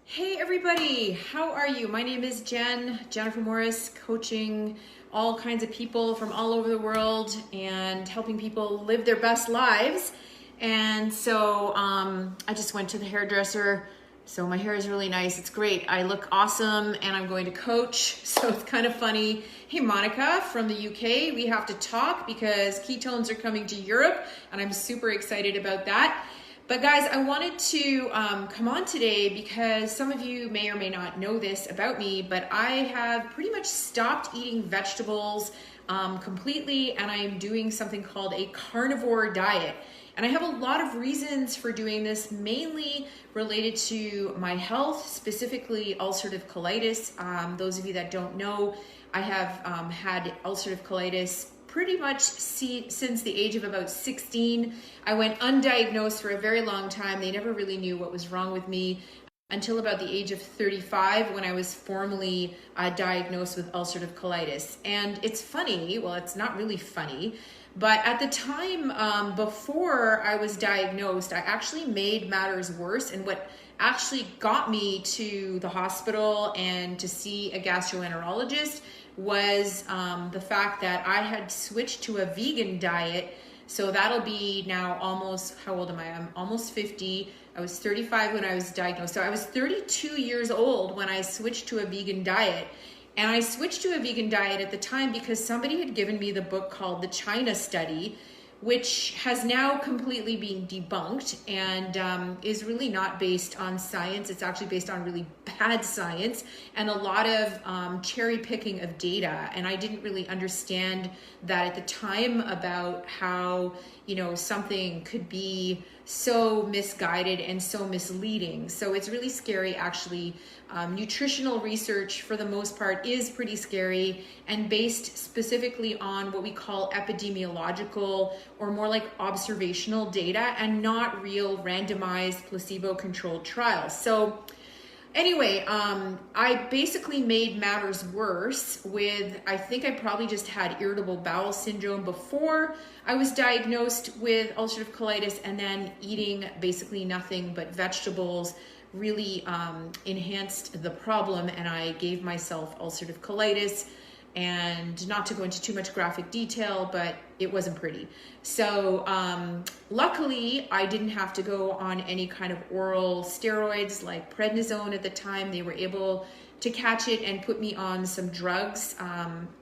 Hey everybody, how are you? My name is Jennifer Morris, coaching all kinds of people from all over the world and helping people live their best lives. And so I just went to the hairdresser. So my hair is really nice. It's great. I look awesome and I'm going to coach. So it's kind of funny. Hey, Monica from the UK, we have to talk because ketones are coming to Europe and I'm super excited about that. But guys, I wanted to come on today because some of you may or may not know this about me, but I have pretty much stopped eating vegetables completely, and I'm doing something called a carnivore diet. And I have a lot of reasons for doing this, mainly related to my health, specifically ulcerative colitis. Those of you that don't know, I have had ulcerative colitis pretty much since the age of about 16. I went undiagnosed for a very long time. They never really knew what was wrong with me until about the age of 35 when I was formally diagnosed with ulcerative colitis. And it's funny, well, it's not really funny, but at the time before I was diagnosed, I actually made matters worse. And what actually got me to the hospital and to see a gastroenterologist was the fact that I had switched to a vegan diet. So that'll be now almost, how old am I? I'm almost 50. I was 35 when I was diagnosed. So I was 32 years old when I switched to a vegan diet. And I switched to a vegan diet at the time because somebody had given me the book called The China Study, which has now completely been debunked and is really not based on science. It's actually based on really bad science and a lot of cherry picking of data. And I didn't really understand that at the time about how, something could be so misguided and so misleading. So it's really scary, actually. Nutritional research, for the most part, is pretty scary and based specifically on what we call epidemiological or more like observational data and not real randomized placebo-controlled trials. So anyway, I basically made matters worse with, I think I probably just had irritable bowel syndrome before I was diagnosed with ulcerative colitis, and then eating basically nothing but vegetables really enhanced the problem, and I gave myself ulcerative colitis. And not to go into too much graphic detail, but it wasn't pretty. So luckily, I didn't have to go on any kind of oral steroids like prednisone at the time. They were able to catch it and put me on some drugs.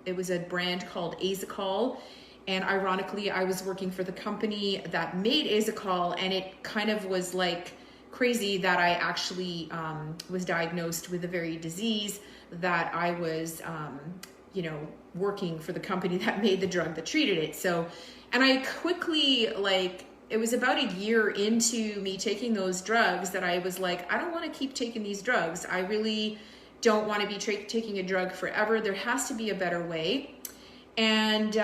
It was a brand called Azicol. And ironically, I was working for the company that made Azicol, and it kind of was like crazy that I actually was diagnosed with a very disease that I was working for the company that made the drug that treated it. So, and I quickly, it was about a year into me taking those drugs that I was like, I don't want to keep taking these drugs. I really don't want to be taking a drug forever. There has to be a better way. And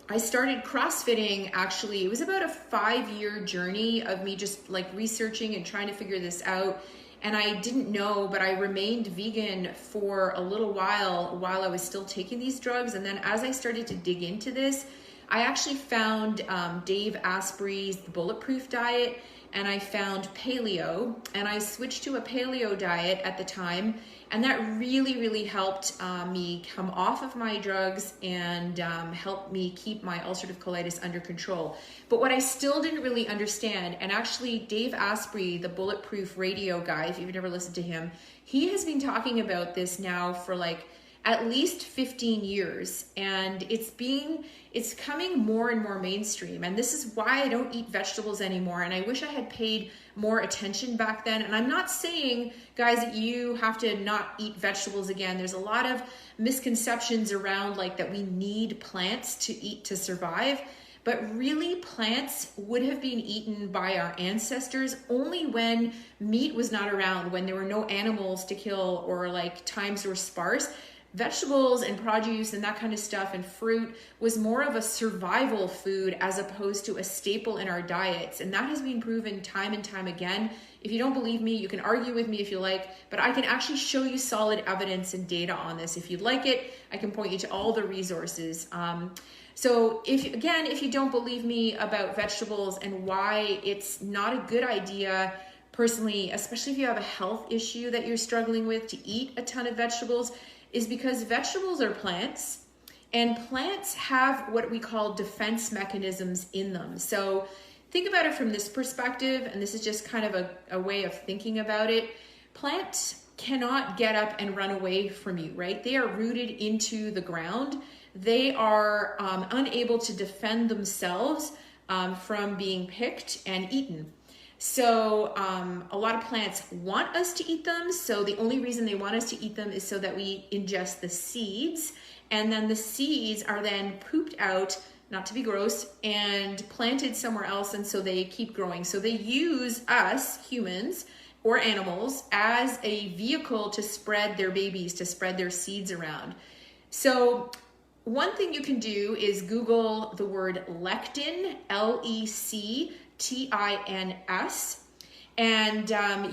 I started CrossFitting, actually. It was about a 5-year journey of me just researching and trying to figure this out. And I didn't know, but I remained vegan for a little while I was still taking these drugs. And then as I started to dig into this, I actually found Dave Asprey's The Bulletproof Diet, and I found paleo, and I switched to a paleo diet at the time. And that really, really helped me come off of my drugs and helped me keep my ulcerative colitis under control. But what I still didn't really understand, and actually Dave Asprey, the Bulletproof Radio guy, if you've never listened to him, he has been talking about this now for at least 15 years, and it's coming more and more mainstream. And this is why I don't eat vegetables anymore. And I wish I had paid more attention back then. And I'm not saying, guys, that you have to not eat vegetables again. There's a lot of misconceptions around that we need plants to eat to survive. But really, plants would have been eaten by our ancestors only when meat was not around, when there were no animals to kill, or times were sparse. Vegetables and produce and that kind of stuff and fruit was more of a survival food as opposed to a staple in our diets. And that has been proven time and time again. If you don't believe me, you can argue with me if you like, but I can actually show you solid evidence and data on this. If you'd like it, I can point you to all the resources. So if you don't believe me about vegetables and why it's not a good idea personally, especially if you have a health issue that you're struggling with, to eat a ton of vegetables, is because vegetables are plants, and plants have what we call defense mechanisms in them. So think about it from this perspective, and this is just kind of a way of thinking about it. Plants cannot get up and run away from you, right? They are rooted into the ground. They are unable to defend themselves from being picked and eaten. So a lot of plants want us to eat them. So the only reason they want us to eat them is so that we ingest the seeds, and then the seeds are then pooped out, not to be gross, and planted somewhere else, and so they keep growing. So they use us, humans or animals, as a vehicle to spread their babies, to spread their seeds around. So one thing you can do is Google the word lectin, Lectins, and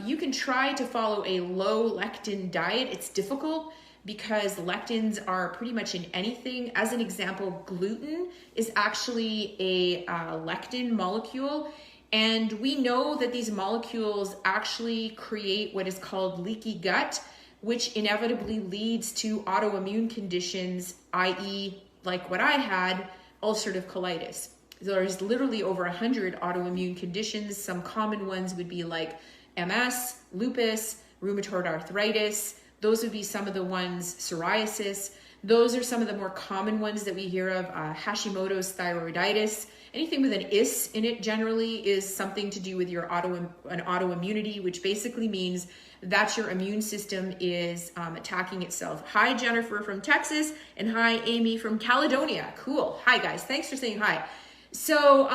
you can try to follow a low lectin diet. It's difficult because lectins are pretty much in anything. As an example, gluten is actually a lectin molecule, and we know that these molecules actually create what is called leaky gut, which inevitably leads to autoimmune conditions, i.e., like what I had, ulcerative colitis. There's literally over 100 autoimmune conditions. Some common ones would be like MS, lupus, rheumatoid arthritis. Those would be some of the ones, psoriasis. Those are some of the more common ones that we hear of, Hashimoto's thyroiditis. Anything with an is in it generally is something to do with your autoimmunity, which basically means that your immune system is attacking itself. Hi, Jennifer from Texas, and hi, Amy from Caledonia. Cool. Hi, guys. Thanks for saying hi. So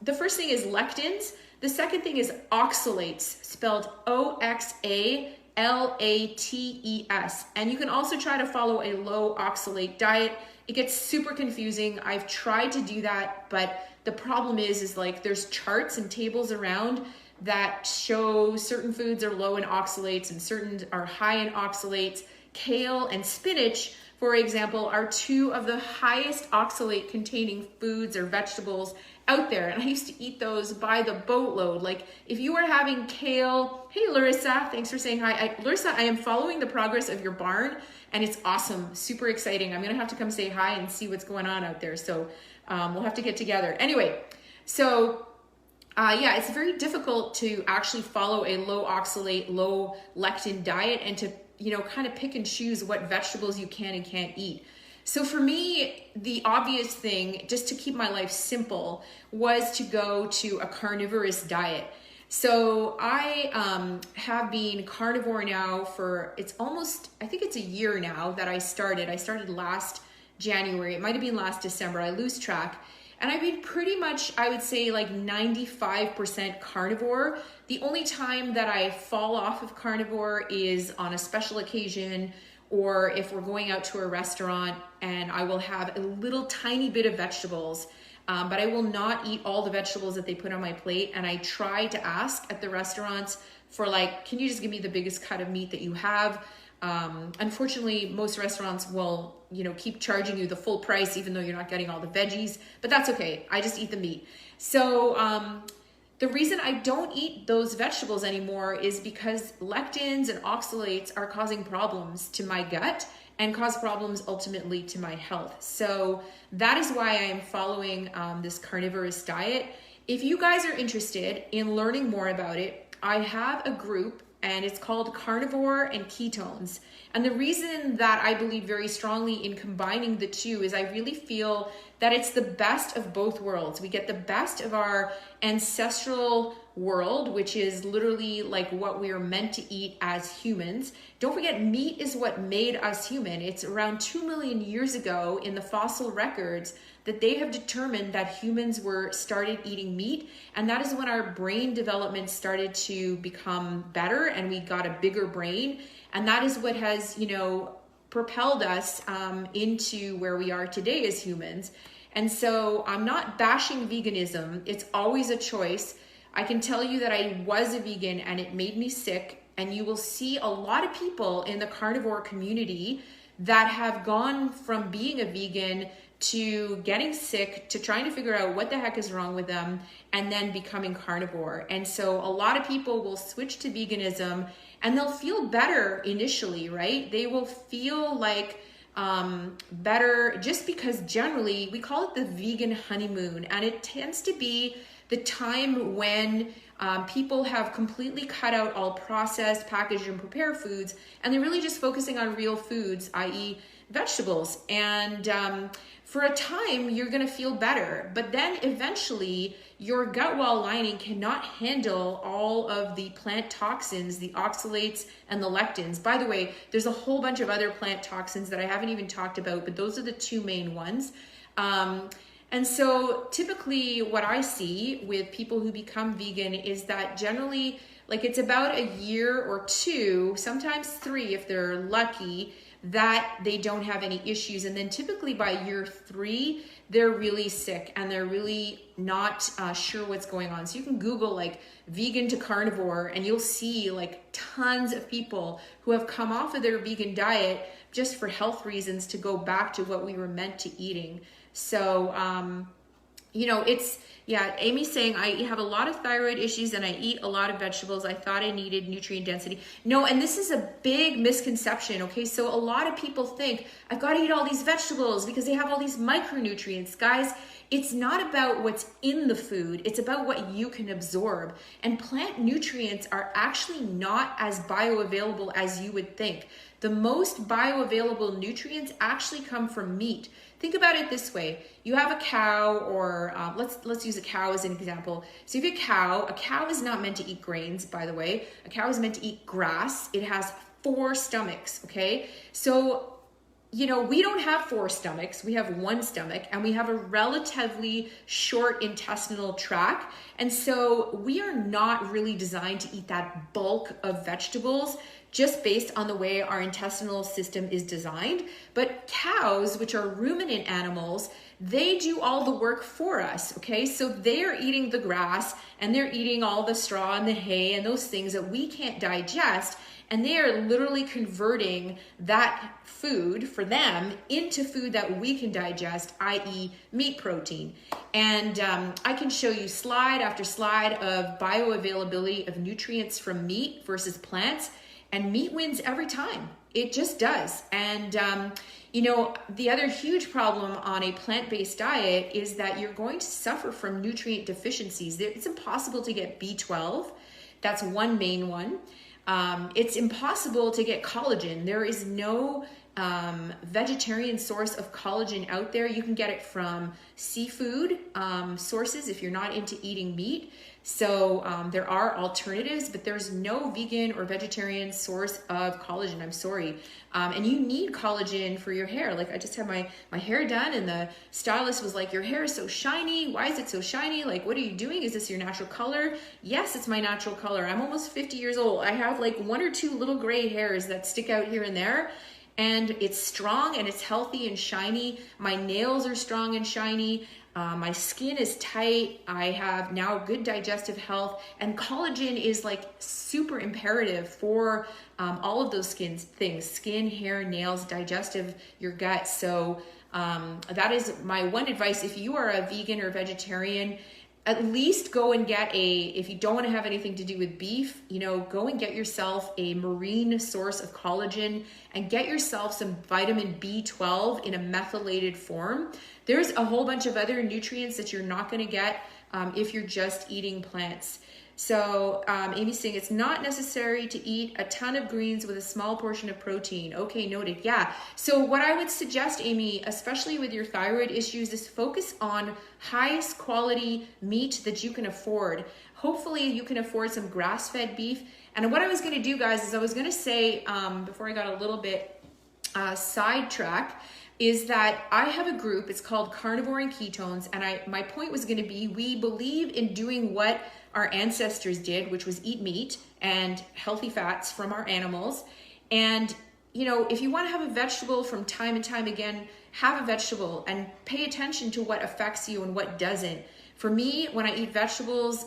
the first thing is lectins. The second thing is oxalates, spelled Oxalates. And you can also try to follow a low oxalate diet. It gets super confusing. I've tried to do that, but the problem is like there's charts and tables around that show certain foods are low in oxalates and certain are high in oxalates. Kale and spinach, for example, are two of the highest oxalate containing foods or vegetables out there. And I used to eat those by the boatload. Like if you were having kale, hey Larissa, thanks for saying hi. Larissa, I am following the progress of your barn and it's awesome, super exciting. I'm gonna have to come say hi and see what's going on out there. So we'll have to get together. Anyway, so yeah, it's very difficult to actually follow a low oxalate, low lectin diet and to, kind of pick and choose what vegetables you can and can't eat. So for me, the obvious thing, just to keep my life simple, was to go to a carnivorous diet. So I have been carnivore now for, I think it's a year now that I started. I started last January. It might have been last December. I lose track. And I've been pretty much, I would say like 95% carnivore. The only time that I fall off of carnivore is on a special occasion, or if we're going out to a restaurant and I will have a little tiny bit of vegetables, but I will not eat all the vegetables that they put on my plate. And I try to ask at the restaurants for like, can you just give me the biggest cut of meat that you have? Unfortunately, most restaurants will, keep charging you the full price, even though you're not getting all the veggies, but that's okay. I just eat the meat. So, the reason I don't eat those vegetables anymore is because lectins and oxalates are causing problems to my gut and cause problems ultimately to my health. So that is why I am following this carnivorous diet. If you guys are interested in learning more about it, I have a group and it's called Carnivore and Ketones. And the reason that I believe very strongly in combining the two is I really feel that it's the best of both worlds. We get the best of our ancestral world, which is literally like what we are meant to eat as humans. Don't forget, meat is what made us human. It's around 2 million years ago in the fossil records that they have determined that humans started eating meat. And that is when our brain development started to become better and we got a bigger brain. And that is what has, propelled us into where we are today as humans. And so I'm not bashing veganism. It's always a choice. I can tell you that I was a vegan and it made me sick. And you will see a lot of people in the carnivore community that have gone from being a vegan to getting sick, to trying to figure out what the heck is wrong with them, and then becoming carnivore. And so a lot of people will switch to veganism and they'll feel better initially, right? They will feel like better just because generally we call it the vegan honeymoon, and it tends to be the time when people have completely cut out all processed, packaged, and prepared foods, and they're really just focusing on real foods, i.e. vegetables. And for a time, you're gonna feel better, but then eventually your gut wall lining cannot handle all of the plant toxins, the oxalates and the lectins. By the way, there's a whole bunch of other plant toxins that I haven't even talked about, but those are the two main ones. And so typically what I see with people who become vegan is that generally, like, it's about a year or two, sometimes 3 if they're lucky, that they don't have any issues. And then typically by year 3, they're really sick and they're really not sure what's going on. So you can Google like vegan to carnivore and you'll see like tons of people who have come off of their vegan diet just for health reasons to go back to what we were meant to eating. So, you know, it's, yeah, Amy's saying, I have a lot of thyroid issues and I eat a lot of vegetables. I thought I needed nutrient density. No, and this is a big misconception, okay? So a lot of people think, I've got to eat all these vegetables because they have all these micronutrients. Guys, it's not about what's in the food. It's about what you can absorb. And plant nutrients are actually not as bioavailable as you would think. The most bioavailable nutrients actually come from meat. Think about it this way. You have a cow, or let's use a cow as an example. So if you have a cow is not meant to eat grains, by the way. A cow is meant to eat grass. It has 4 stomachs, okay? So, you know, we don't have 4 stomachs. We have 1 stomach, and we have a relatively short intestinal tract. And so we are not really designed to eat that bulk of vegetables just based on the way our intestinal system is designed. But cows, which are ruminant animals, they do all the work for us, okay? So they're eating the grass and they're eating all the straw and the hay and those things that we can't digest, and they are literally converting that food for them into food that we can digest, i.e. meat protein. And I can show you slide after slide of bioavailability of nutrients from meat versus plants, and meat wins every time. It just does. And you know, the other huge problem on a plant-based diet is that you're going to suffer from nutrient deficiencies. It's impossible to get B12. That's one main one. It's impossible to get collagen. There is no vegetarian source of collagen out there. You can get it from seafood sources if you're not into eating meat. So there are alternatives, but there's no vegan or vegetarian source of collagen. I'm sorry. And you need collagen for your hair. Like, I just had my hair done and the stylist was like, your hair is so shiny. Why is it so shiny? Like, what are you doing? Is this your natural color? Yes, it's my natural color. I'm almost 50 years old. I have like 1 or 2 little gray hairs that stick out here and there. And it's strong and it's healthy and shiny. My nails are strong and shiny. My skin is tight. I have now good digestive health, and collagen is like super imperative for all of those things: skin, hair, nails, digestive, your gut. So that is my one advice. If you are a vegan or vegetarian, at least go and get if you don't want to have anything to do with beef, you know, go and get yourself a marine source of collagen and get yourself some vitamin B12 in a methylated form. There's a whole bunch of other nutrients that you're not going to get if you're just eating plants. So Amy's saying it's not necessary to eat a ton of greens with a small portion of protein. Okay, noted. Yeah. So what I would suggest, Amy, especially with your thyroid issues, is focus on highest quality meat that you can afford. Hopefully you can afford some grass-fed beef. And what I was going to do, guys, is I was going to say, before I got a little bit sidetracked, is that I have a group. It's called Carnivore Ketones, and my point was going to be, we believe in doing what our ancestors did, which was eat meat and healthy fats from our animals. And you know, if you want to have a vegetable from time and time again, have a vegetable and pay attention to what affects you and what doesn't. For me, when I eat vegetables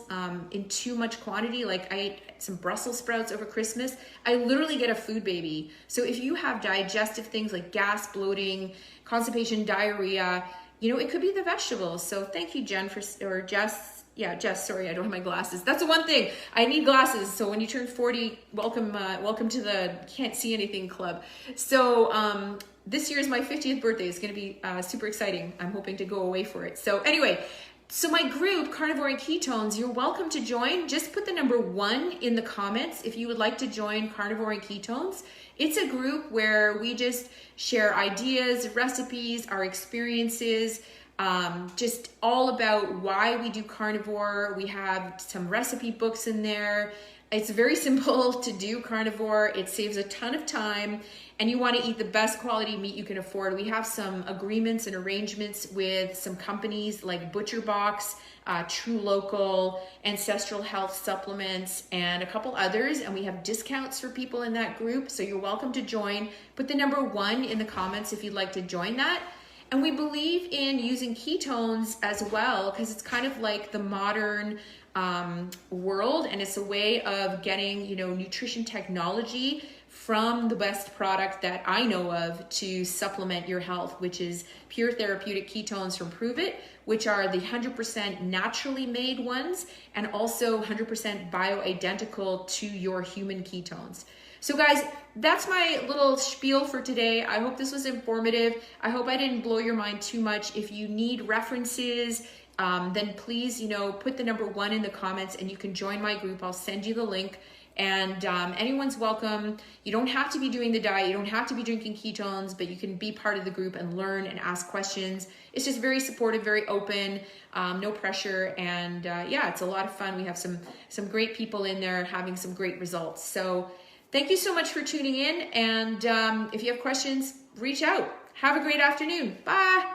in too much quantity, like I ate some Brussels sprouts over Christmas, I literally get a food baby. So if you have digestive things like gas, bloating, constipation, diarrhea, it could be the vegetables. So thank you, Jen, or Jess. Yeah, Jess, sorry, I don't have my glasses. That's the one thing. I need glasses. So when you turn 40, welcome to the Can't See Anything Club. So this year is my 50th birthday. It's going to be super exciting. I'm hoping to go away for it. So anyway, so my group, Carnivore Ketones, you're welcome to join. Just put the number 1 in the comments if you would like to join Carnivore Ketones. It's a group where we just share ideas, recipes, our experiences, just all about why we do carnivore. We have some recipe books in there. It's very simple to do carnivore. It saves a ton of time, and you want to eat the best quality meat you can afford. We have some agreements and arrangements with some companies like ButcherBox, True Local, Ancestral Health Supplements, and a couple others, and we have discounts for people in that group. So you're welcome to join. Put the number 1 in the comments if you'd like to join that. And we believe in using ketones as well, because it's kind of like the modern world, and it's a way of getting, nutrition technology from the best product that I know of to supplement your health, which is pure therapeutic ketones from Prove It, which are the 100% naturally made ones, and also 100% bioidentical to your human ketones. So guys, that's my little spiel for today. I hope this was informative. I hope I didn't blow your mind too much. If you need references, then please, put the number 1 in the comments and you can join my group. I'll send you the link, and anyone's welcome. You don't have to be doing the diet. You don't have to be drinking ketones, but you can be part of the group and learn and ask questions. It's just very supportive, very open, no pressure. And yeah, it's a lot of fun. We have some great people in there having some great results. So thank you so much for tuning in. And if you have questions, reach out. Have a great afternoon. Bye.